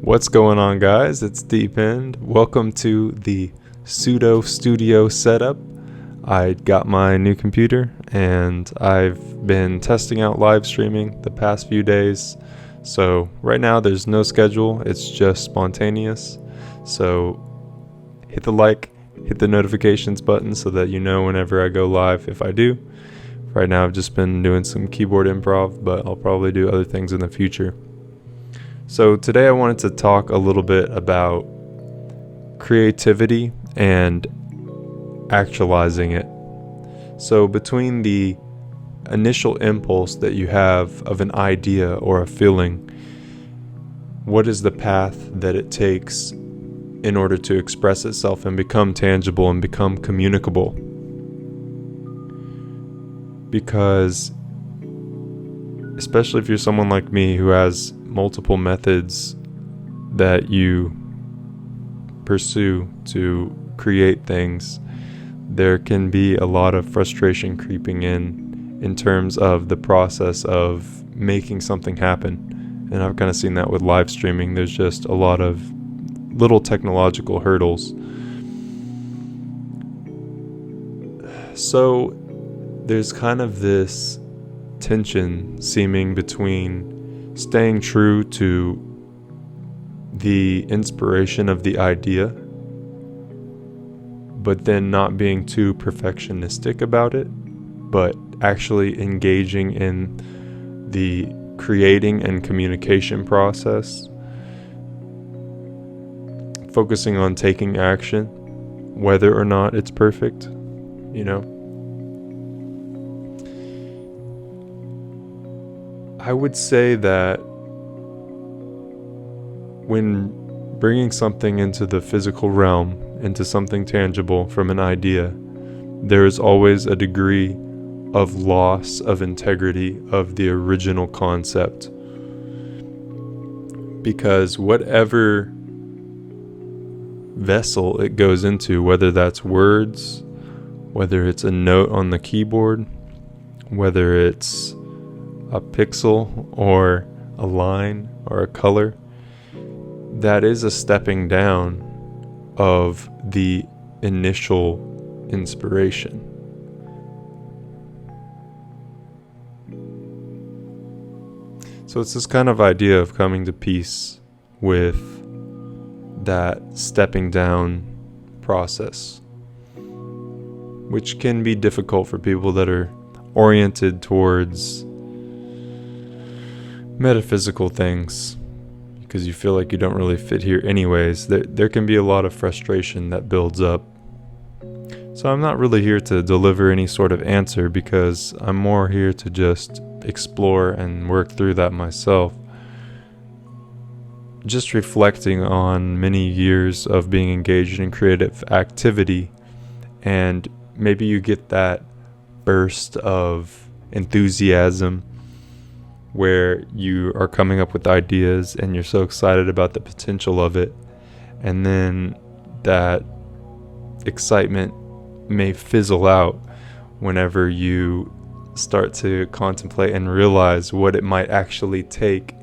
What's going on, guys? It's DPend. Welcome to the pseudo studio setup. I got my new computer and I've been testing out live streaming the past few days. So right now there's no schedule, it's just spontaneous. So hit the like, hit the notifications button so that you know whenever I go live if I do. Right now I've just been doing some keyboard improv, but I'll probably do other things in the future. So today I wanted to talk a little bit about creativity and actualizing it. So between the initial impulse that you have of an idea or a feeling, what is the path that it takes in order to express itself and become tangible and become communicable? Because especially if you're someone like me who has multiple methods that you pursue to create things, there can be a lot of frustration creeping in terms of the process of making something happen. And I've kind of seen that with live streaming. There's just a lot of little technological hurdles. So there's kind of this tension seeming between staying true to the inspiration of the idea, but then not being too perfectionistic about it, but actually engaging in the creating and communication process, focusing on taking action, whether or not it's perfect, I would say that when bringing something into the physical realm, into something tangible from an idea, there is always a degree of loss of integrity of the original concept. Because whatever vessel it goes into, whether that's words, whether it's a note on the keyboard, whether it's a pixel or a line or a color, that is a stepping down of the initial inspiration. So it's this kind of idea of coming to peace with that stepping down process, which can be difficult for people that are oriented towards metaphysical things, because you feel like you don't really fit here anyways. There can be a lot of frustration that builds up. So I'm not really here to deliver any sort of answer, because I'm more here to just explore and work through that myself. Just reflecting on many years of being engaged in creative activity, and maybe you get that burst of enthusiasm where you are coming up with ideas and you're so excited about the potential of it, and then that excitement may fizzle out whenever you start to contemplate and realize what it might actually take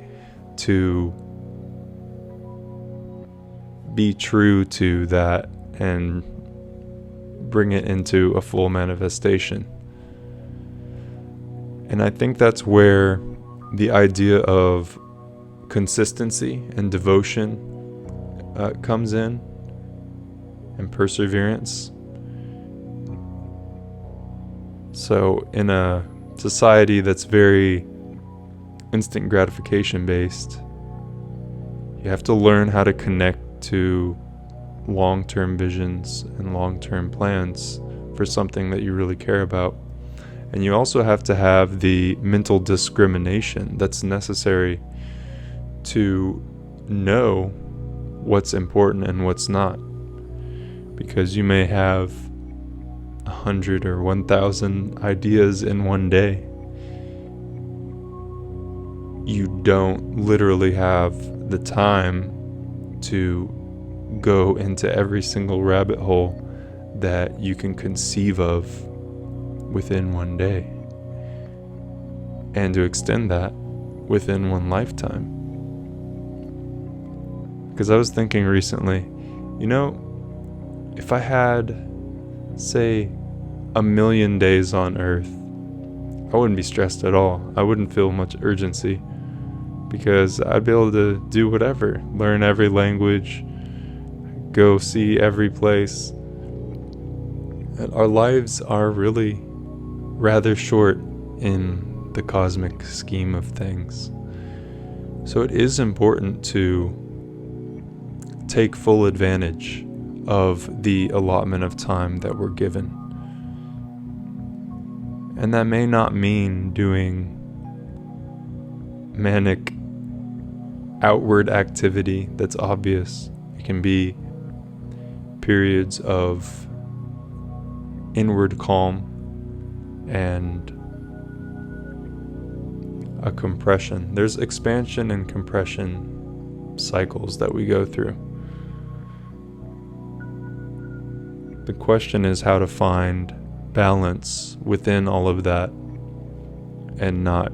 to be true to that and bring it into a full manifestation. And I think that's where the idea of consistency and devotion comes in, and perseverance. So in a society that's very instant gratification based, you have to learn how to connect to long-term visions and long-term plans for something that you really care about. And you also have to have the mental discrimination that's necessary to know what's important and what's not. Because you may have 100 or 1,000 ideas in one day. You don't literally have the time to go into every single rabbit hole that you can conceive of within one day, and to extend that within one lifetime. Because I was thinking recently, if I had, say, 1,000,000 days on Earth, I wouldn't be stressed at all. I wouldn't feel much urgency because I'd be able to do whatever, learn every language, go see every place. And our lives are really rather short in the cosmic scheme of things. So it is important to take full advantage of the allotment of time that we're given. And that may not mean doing manic outward activity that's obvious. It can be periods of inward calm and a compression. There's expansion and compression cycles that we go through. The question is how to find balance within all of that and not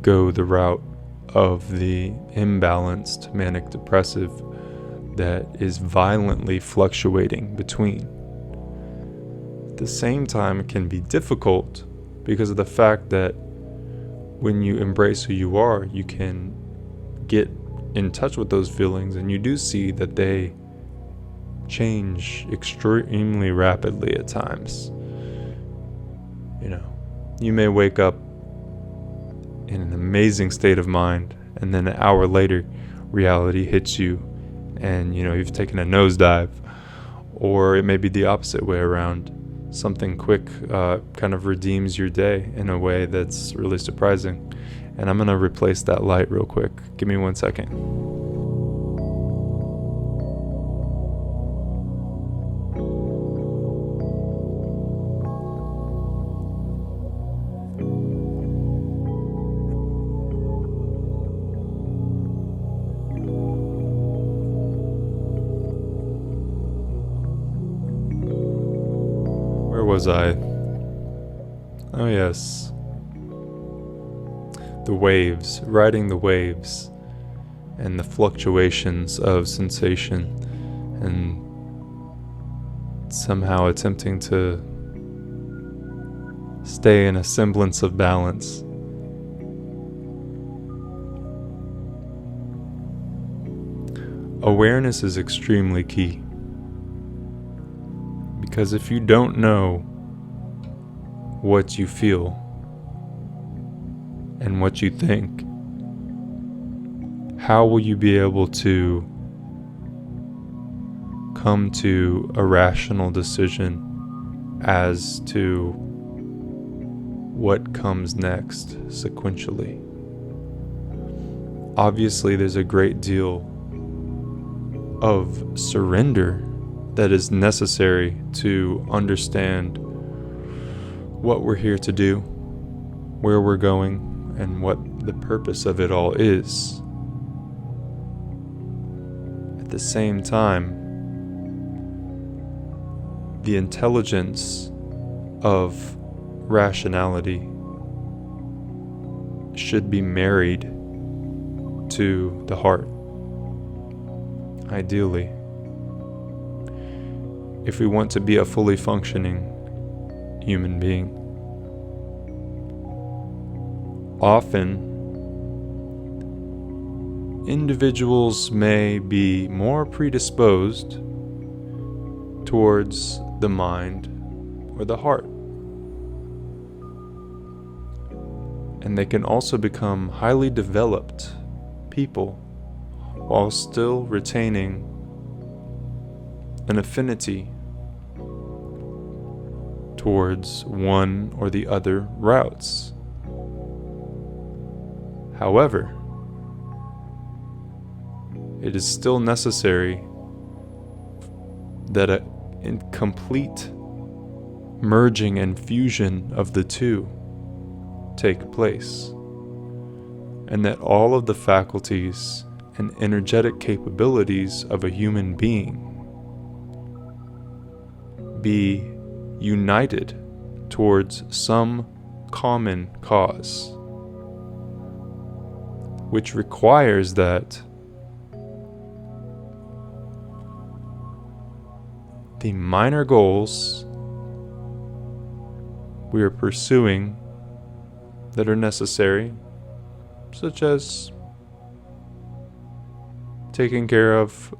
go the route of the imbalanced manic depressive that is violently fluctuating between. At the same time, it can be difficult because of the fact that when you embrace who you are, you can get in touch with those feelings, and you do see that they change extremely rapidly at times. You may wake up in an amazing state of mind, and then an hour later, reality hits you, and you've taken a nosedive. Or it may be the opposite way around. Something quick kind of redeems your day in a way that's really surprising. And I'm going to replace that light real quick. Give me 1 second. Where was I? Oh yes. The waves, riding the waves, and the fluctuations of sensation, and somehow attempting to stay in a semblance of balance. Awareness is extremely key. Because if you don't know what you feel and what you think, how will you be able to come to a rational decision as to what comes next sequentially? Obviously, there's a great deal of surrender that is necessary to understand what we're here to do, where we're going, and what the purpose of it all is. At the same time, the intelligence of rationality should be married to the heart, ideally. If we want to be a fully functioning human being. Often, individuals may be more predisposed towards the mind or the heart. And they can also become highly developed people while still retaining an affinity towards one or the other routes. However, it is still necessary that a complete merging and fusion of the two take place, and that all of the faculties and energetic capabilities of a human being be united towards some common cause, which requires that the minor goals we are pursuing that are necessary, such as taking care of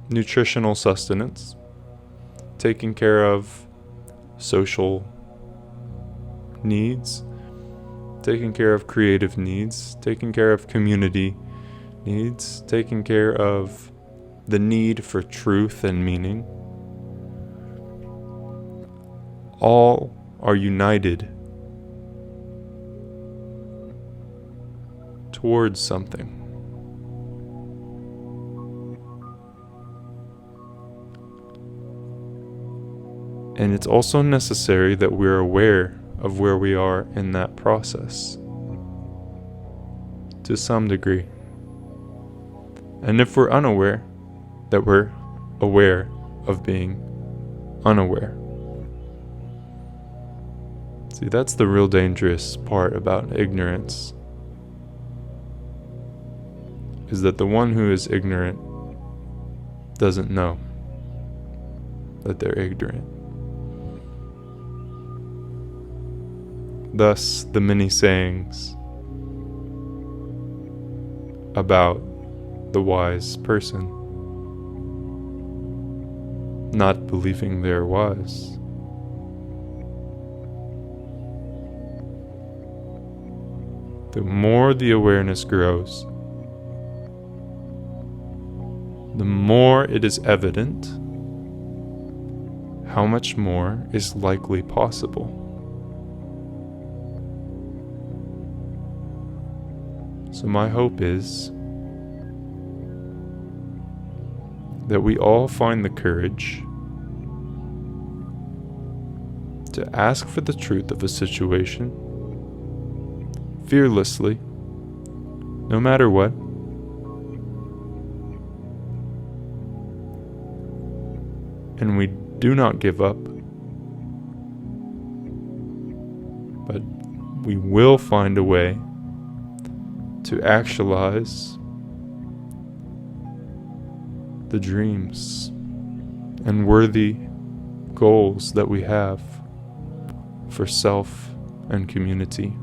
nutritional sustenance, taking care of social needs, taking care of creative needs, taking care of community needs, taking care of the need for truth and meaning. All are united towards something. And it's also necessary that we're aware of where we are in that process to some degree. And if we're unaware, that we're aware of being unaware. See, that's the real dangerous part about ignorance, is that the one who is ignorant doesn't know that they're ignorant. Thus, the many sayings about the wise person not believing they're wise. The more the awareness grows, the more it is evident how much more is likely possible. So my hope is that we all find the courage to ask for the truth of a situation fearlessly, no matter what, and we do not give up, but we will find a way to actualize the dreams and worthy goals that we have for self and community.